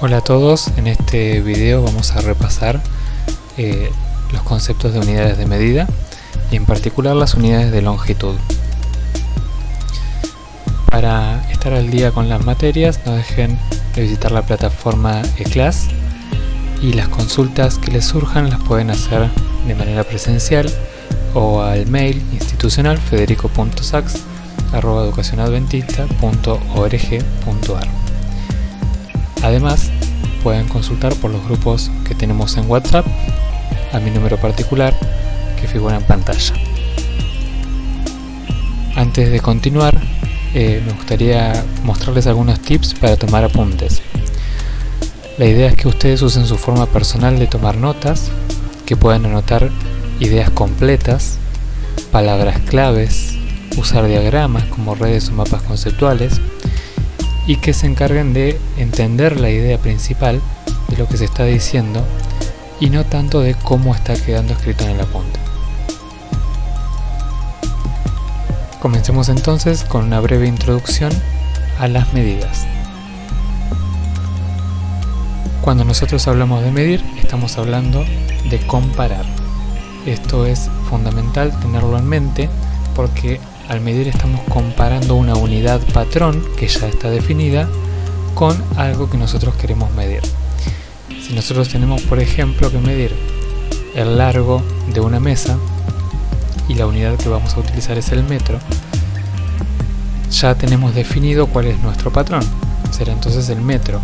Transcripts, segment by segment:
Hola a todos, en este video vamos a repasar los conceptos de unidades de medida y en particular las unidades de longitud. Para estar al día con las materias, no dejen de visitar la plataforma eClass y las consultas que les surjan las pueden hacer de manera presencial o al mail institucional federico.sax@educacionadventista.org.ar. Además, pueden consultar por los grupos que tenemos en WhatsApp a mi número particular que figura en pantalla. Antes de continuar, me gustaría mostrarles algunos tips para tomar apuntes. La idea es que ustedes usen su forma personal de tomar notas, que puedan anotar ideas completas, palabras claves, usar diagramas como redes o mapas conceptuales y que se encarguen de entender la idea principal de lo que se está diciendo y no tanto de cómo está quedando escrito en el apunte. Comencemos entonces con una breve introducción a las medidas. Cuando nosotros hablamos de medir, estamos hablando de comparar. Esto es fundamental tenerlo en mente porque al medir estamos comparando una unidad patrón que ya está definida con algo que nosotros queremos medir. Si nosotros tenemos, por ejemplo, que medir el largo de una mesa y la unidad que vamos a utilizar es el metro, ya tenemos definido cuál es nuestro patrón, será entonces el metro.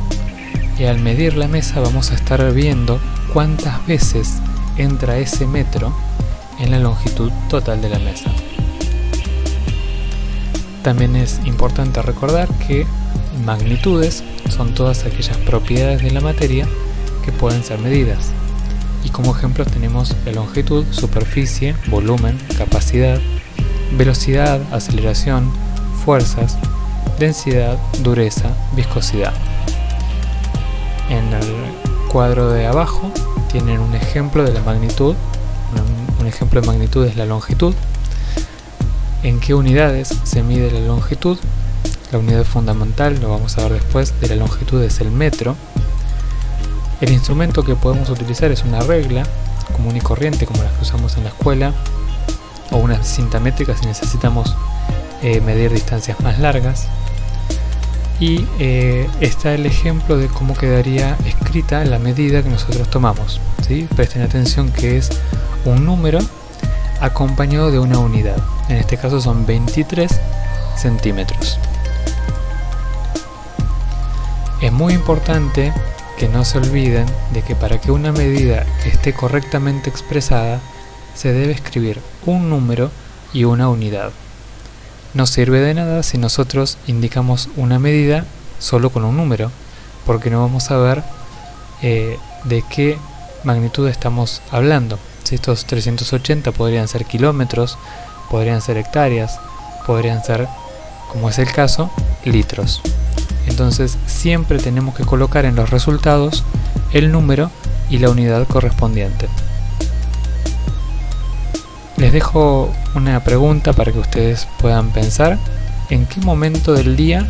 Y al medir la mesa vamos a estar viendo cuántas veces entra ese metro en la longitud total de la mesa. También es importante recordar que magnitudes son todas aquellas propiedades de la materia que pueden ser medidas. Y como ejemplos tenemos la longitud, superficie, volumen, capacidad, velocidad, aceleración, fuerzas, densidad, dureza, viscosidad. En el cuadro de abajo tienen un ejemplo de la magnitud. Un ejemplo de magnitud es la longitud. ¿En qué unidades se mide la longitud? La unidad fundamental, lo vamos a ver después, de la longitud es el metro. El instrumento que podemos utilizar es una regla común y corriente como las que usamos en la escuela o una cinta métrica si necesitamos medir distancias más largas. Y está el ejemplo de cómo quedaría escrita la medida que nosotros tomamos, ¿sí? Presten atención que es un número acompañado de una unidad. En este caso son 23 centímetros. Es muy importante que no se olviden de que para que una medida esté correctamente expresada se debe escribir un número y una unidad. No sirve de nada si nosotros indicamos una medida solo con un número, porque no vamos a ver de qué magnitud estamos hablando. Si estos 380 podrían ser kilómetros, podrían ser hectáreas, podrían ser, como es el caso, litros. Entonces siempre tenemos que colocar en los resultados el número y la unidad correspondiente. Les dejo una pregunta para que ustedes puedan pensar en qué momento del día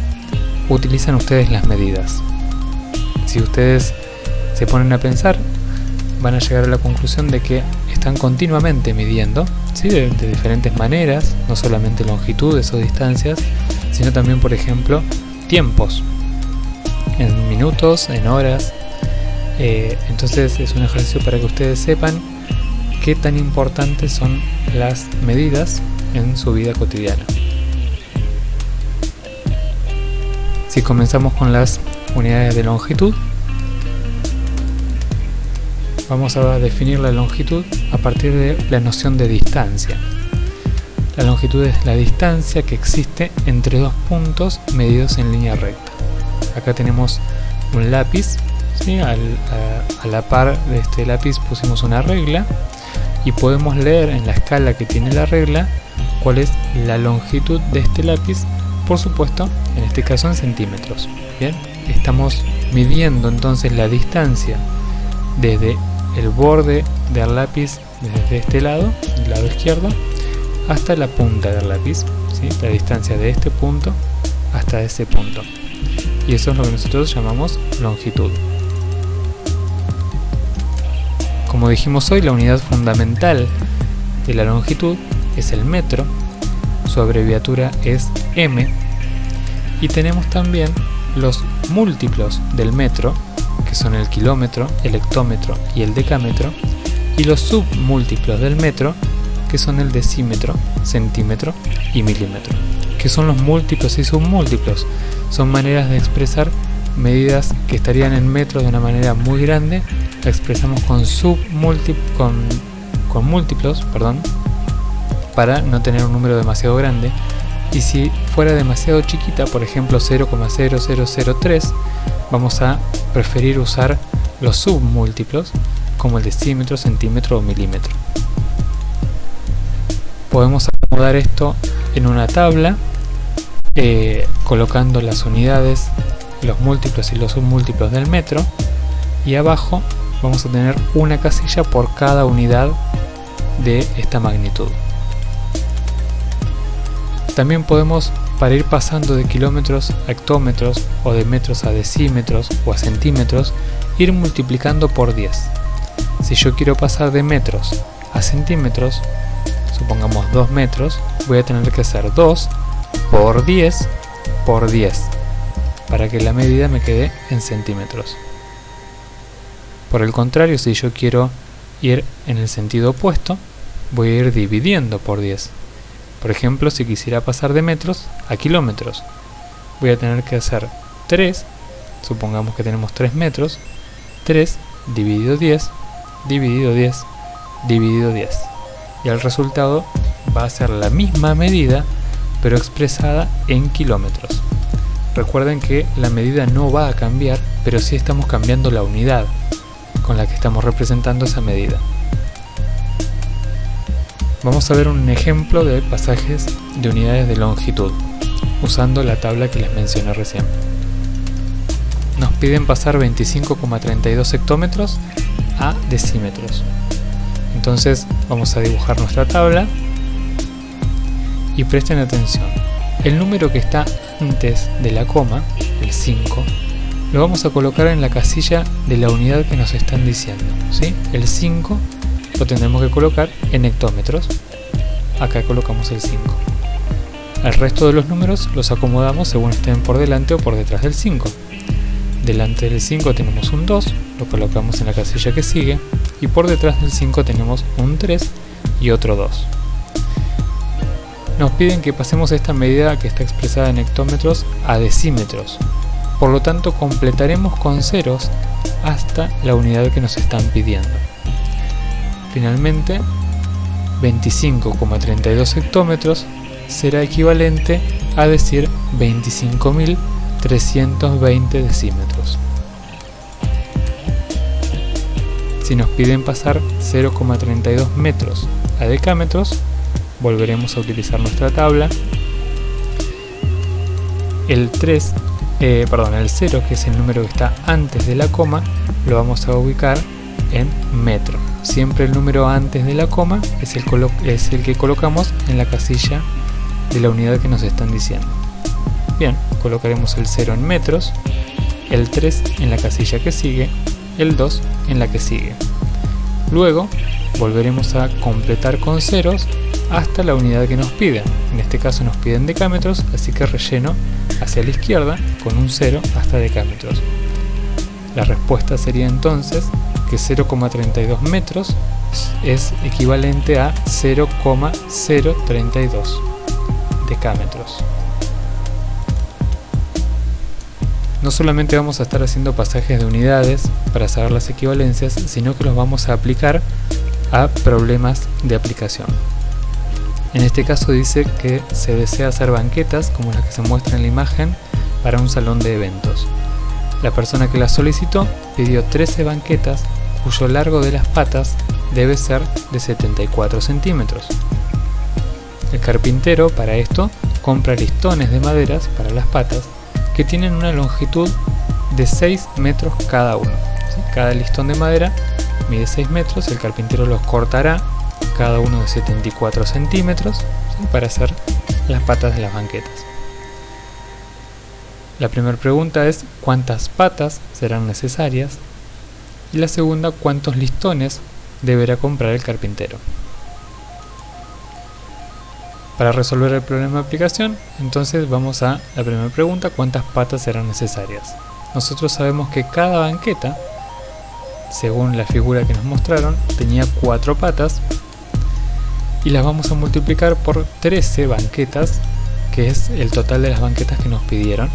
utilizan ustedes las medidas. Si ustedes se ponen a pensar, van a llegar a la conclusión de que están continuamente midiendo, ¿sí? de diferentes maneras, no solamente longitudes o distancias, sino también, por ejemplo, tiempos, en minutos, en horas. Entonces es un ejercicio para que ustedes sepan qué tan importantes son las medidas en su vida cotidiana. Si comenzamos con las unidades de longitud, vamos a definir la longitud a partir de la noción de distancia. La longitud es la distancia que existe entre dos puntos medidos en línea recta. Acá tenemos un lápiz, ¿sí? A la par de este lápiz pusimos una regla y podemos leer en la escala que tiene la regla cuál es la longitud de este lápiz, por supuesto, en este caso en centímetros. Bien, estamos midiendo entonces la distancia desde el borde del lápiz, desde este lado, el lado izquierdo, hasta la punta del lápiz, ¿sí? La distancia de este punto hasta ese punto. Y eso es lo que nosotros llamamos longitud. Como dijimos hoy, la unidad fundamental de la longitud es el metro, su abreviatura es m, y tenemos también los múltiplos del metro, que son el kilómetro, el hectómetro y el decámetro, y los submúltiplos del metro, que son el decímetro, centímetro y milímetro. ¿Qué son los múltiplos y submúltiplos? Son maneras de expresar medidas que estarían en metros de una manera muy grande, la expresamos con múltiplos, para no tener un número demasiado grande, y si fuera demasiado chiquita, por ejemplo 0,0003, vamos a preferir usar los submúltiplos como el decímetro, centímetro o milímetro. Podemos acomodar esto en una tabla colocando las unidades, los múltiplos y los submúltiplos del metro, y abajo vamos a tener una casilla por cada unidad de esta magnitud. También podemos, para ir pasando de kilómetros a hectómetros o de metros a decímetros o a centímetros, ir multiplicando por 10. Si yo quiero pasar de metros a centímetros, supongamos 2 metros, voy a tener que hacer 2 por 10 por 10 para que la medida me quede en centímetros. Por el contrario, si yo quiero ir en el sentido opuesto, voy a ir dividiendo por 10. Por ejemplo, si quisiera pasar de metros a kilómetros, voy a tener que hacer 3, supongamos que tenemos 3 metros, 3 dividido 10, dividido 10, dividido 10. Y el resultado va a ser la misma medida, pero expresada en kilómetros. Recuerden que la medida no va a cambiar, pero sí estamos cambiando la unidad con la que estamos representando esa medida. Vamos a ver un ejemplo de pasajes de unidades de longitud, usando la tabla que les mencioné recién. Nos piden pasar 25,32 hectómetros a decímetros. Entonces vamos a dibujar nuestra tabla y presten atención. El número que está antes de la coma, el 5, lo vamos a colocar en la casilla de la unidad que nos están diciendo, ¿sí? El 5 lo tendremos que colocar en hectómetros. Acá colocamos el 5. El resto de los números los acomodamos según estén por delante o por detrás del 5. Delante del 5 tenemos un 2, lo colocamos en la casilla que sigue, y por detrás del 5 tenemos un 3 y otro 2. Nos piden que pasemos esta medida que está expresada en hectómetros a decímetros. Por lo tanto, completaremos con ceros hasta la unidad que nos están pidiendo. Finalmente, 25,32 hectómetros será equivalente a decir 25.320 decímetros. Si nos piden pasar 0,32 metros a decámetros, volveremos a utilizar nuestra tabla. El 0, que es el número que está antes de la coma, lo vamos a ubicar en metro. Siempre el número antes de la coma es el que colocamos en la casilla de la unidad que nos están diciendo. Bien, colocaremos el 0 en metros, el 3 en la casilla que sigue, el 2 en la que sigue. Luego volveremos a completar con ceros hasta la unidad que nos piden. En este caso nos piden decámetros, así que relleno hacia la izquierda con un 0 hasta decámetros. La respuesta sería entonces que 0,32 metros es equivalente a 0,032 decámetros. No solamente vamos a estar haciendo pasajes de unidades para saber las equivalencias, sino que los vamos a aplicar a problemas de aplicación. En este caso dice que se desea hacer banquetas como las que se muestran en la imagen para un salón de eventos. La persona que las solicitó pidió 13 banquetas cuyo largo de las patas debe ser de 74 centímetros. El carpintero para esto compra listones de maderas para las patas que tienen una longitud de 6 metros cada uno. ¿Sí? Cada listón de madera mide 6 metros, el carpintero los cortará cada uno de 74 centímetros, ¿sí? Para hacer las patas de las banquetas. La primera pregunta es ¿cuántas patas serán necesarias? Y la segunda, ¿cuántos listones deberá comprar el carpintero. Para resolver el problema de aplicación, entonces vamos a la primera pregunta: ¿cuántas patas serán necesarias? Nosotros sabemos que cada banqueta, según la figura que nos mostraron, tenía 4 patas, y las vamos a multiplicar por 13 banquetas, que es el total de las banquetas que nos pidieron.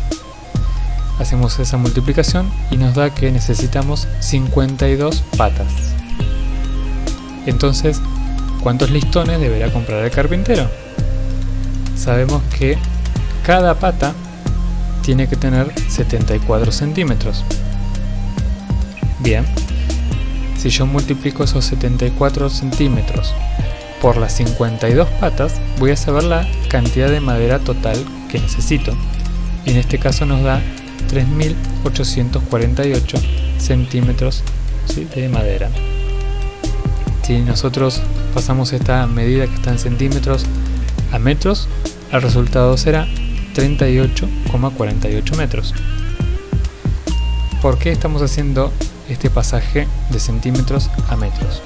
Hacemos esa multiplicación y nos da que necesitamos 52 patas. Entonces, ¿cuántos listones deberá comprar el carpintero? Sabemos que cada pata tiene que tener 74 centímetros. Bien, si yo multiplico esos 74 centímetros por las 52 patas, voy a saber la cantidad de madera total que necesito. Y en este caso nos da 3.848 centímetros, ¿sí?, de madera. Si nosotros pasamos esta medida que está en centímetros a metros, el resultado será 38,48 metros. ¿Por qué estamos haciendo este pasaje de centímetros a metros?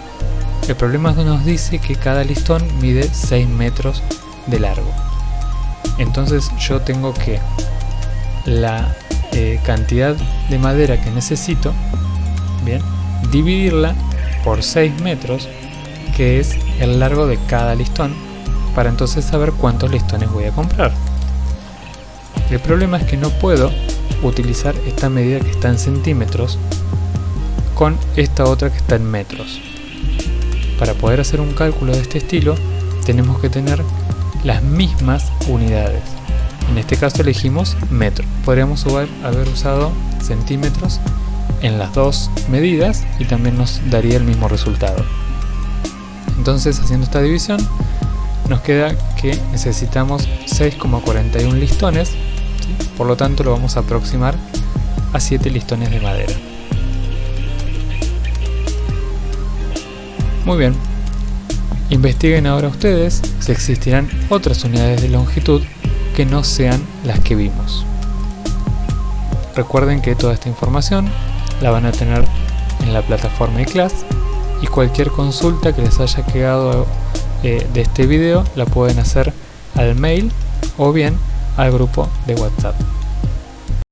El problema nos dice que cada listón mide 6 metros de largo. Entonces yo tengo que la cantidad de madera que necesito, bien, dividirla por 6 metros, que es el largo de cada listón, para entonces saber cuántos listones voy a comprar. El problema es que no puedo utilizar esta medida que está en centímetros con esta otra que está en metros. Para poder hacer un cálculo de este estilo, tenemos que tener las mismas unidades. En este caso elegimos metro. Podríamos haber usado centímetros en las dos medidas y también nos daría el mismo resultado. Entonces, haciendo esta división, nos queda que necesitamos 6,41 listones, ¿sí? Por lo tanto lo vamos a aproximar a 7 listones de madera. Muy bien, investiguen ahora ustedes si existirán otras unidades de longitud que no sean las que vimos. Recuerden que toda esta información la van a tener en la plataforma iClass, y cualquier consulta que les haya quedado de este video la pueden hacer al mail o bien al grupo de WhatsApp.